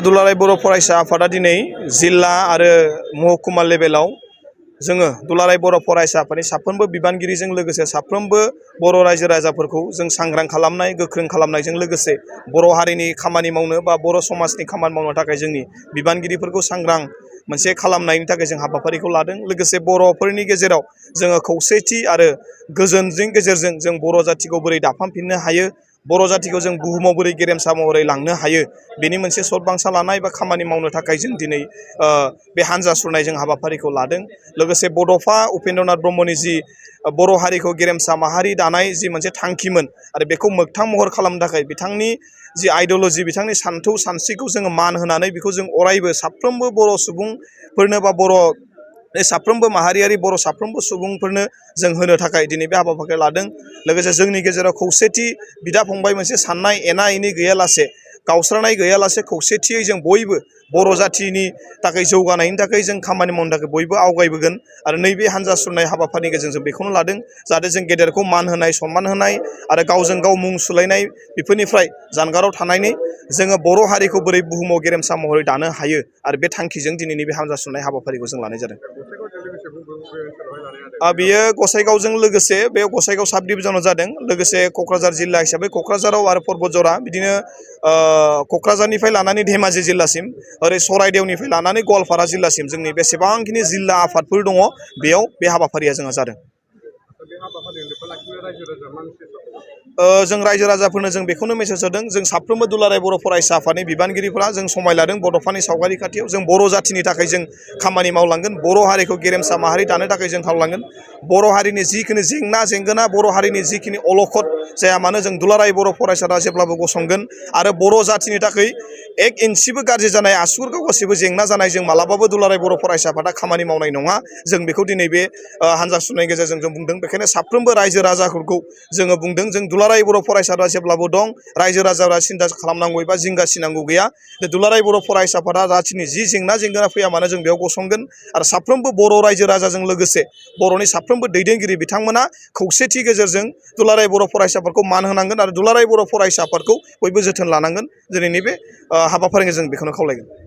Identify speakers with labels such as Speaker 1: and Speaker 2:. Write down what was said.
Speaker 1: दुलाराय बर' फरायसा आफादा दिनै जिल्ला आरो महकुमा लेभेलाव जोङो दुलाराय बर' फरायसा आफादनि साफ्रोमबो बिबानगिरिजों लोगोसे साफ्रोमबो बर' रायजो राजाफोरखौ जों सांग्रां खालामनाय गोख्रों खालामनायजों लोगोसे बर' हारिनि खामानि मावनो बा बर' समाजनि खामानि मावनो थाखाय जोंनि बिबानगिरिफोरखौ सांग्रां मोनसे खालामनायनि थाखाय जों हाबाफारिखौ लादों। लोगोसे बर'फोरनि गेजेराव जोङो खौसेथि आरो गोजोननि गेजेरजों जों बर' जातिखौ बोरै दाफामफिननो हायो, बर' जातिखौ जों बुहुमाव बोरै गेरेमसा महरै लांनो हायो, बेनि मोनसे सतबांसा लानाय बा खामानि मावनो थाखाय जों दिनै बे हान्जा सुरनाय जों हाबाफारिखौ लादों। लोगोसे बड'फा उपेन्द्रनाथ ब्रह्मनि जि बर' हारिखौ गेरेमसा माहारि दानाय जि मोनसे थांखिमोन आरो बेखौ मोगथां महर खालामनो थाखाय बिथांनि जि आइडिय'लजि, बिथांनि सान्थौ सानस्रिखौ जोङो मान होनानै बेखौ जों अरायबो साफ्रोमबो बर' सुबुंफोरनो बा बर' साफ्रोमबो माहारियारि बर' साफ्रोमबो सुबुंफोरनो जों होनो थाखाय दिनै बे हाबाफारिखौ लादों। लोगोसे जोंनि गेजेराव खौसेथि बिदा फंबाय मोनसे साननाय एना एनि गैयालासे, गावस्रानाय गैयालासे खौसेथियै जों बयबो बर' जातिनि थाखाय जौगानायनि थाखाय जों खामानि मावनो थाखाय बयबो आवगायबोगोन आरो नैबे हान्जा सुरनाय हाबाफारिनि गेजेरजों बेखौनो लादों जाहाथे जों गेदेरखौ मान होनाय, सनमान होनाय आरो गावजों गाव मुं सुलायनाय बेफोरनिफ्राय जानगाराव थानानै जोङो बर' हारिखौ बोरै बुहुमाव गेरेमसा महरै दानो हायो आरो बे थांखिजों दिनैनि बे हान्जा सुरनाय हाबाफारिखौ जों लानाय जादों। बेयो गसाइगावजों लोगोसे बे गसाइगाव साब डिभिजनाव जादों। लोगोसे क'क्राझार जिल्ला हिसाबै क'क्राझाराव आरो परबतजरा, बिदिनो क'क्राझारनिफ्राय लानानै धेमाजि जिल्लासिम, ओरै सराइदेवनिफ्राय लानानै गवालपारा जिल्लासिम जोंनि बेसेबांखिनि जिल्ला आफादफोर दङ बेयाव बे हाबाफारिया जोंहा जादों। जों रायजो राजाफोरनो जों बेखौनो मेसेज होदों, जों साफ्रोमबो दुलाराय बर' फरायसा आफादनि बिबानगिरिफोरा जों समाय लादों बड'फानि सावगारि खाथियाव। जों बर' जातिनि थाखाय जों खामानि मावलांगोन, बर' हारिखौ गेरेमसा माहारि दानो थाखाय जों खावलांगोन। बर' हारिनि जिखिनि जेंना जेंगोना, बर' हारिनि जिखिनि अलखद जाया मानो, जों दुलाराय बर' फरायसाफ्रा जेब्लाबो गसंगोन आरो बर' जातिनि थाखाय एक इन्सिबो गाज्रि जानाय, आसुगुरखौ गासैबो जेंना जानाय जों मालाबाबो दुलाराय बर' फरायसा आफादा खामानि मावनाय नङा। जों बेखौ दिनै बे हान्जा सुरनायनि गेजेरजों जों बुंदों। बेखायनो साफ्रोमबो रायजो राजाफोरखौ जोङो बुंदों, जों दुलाराय बर' फरायसाफ्रा जेब्लाबो दं, रायजो राजाफ्रा सिन्था खालामनांगौ एबा जिंगासिनांगौ गैया। दुलाराय बर' फरायसा आफादा जातिनि जि जेंना जेंगोना फैया मानो जों बेयाव गसंगोन आरो साफ्रोमबो बर' रायजो राजाजों लोगोसे बर'नि साफ्रोमबो दैदेनगिरि बिथांमोना खौसेथि गेजेरजों दुलाराय बर' फरायसाफोरखौ मान होनांगोन आरो दुलाराय बर' फरायसाफोरखौ बयबो जोथोन लानांगोन। दिनैनि बे हाबाफारिजों जों बेखौनो खावलायगोन।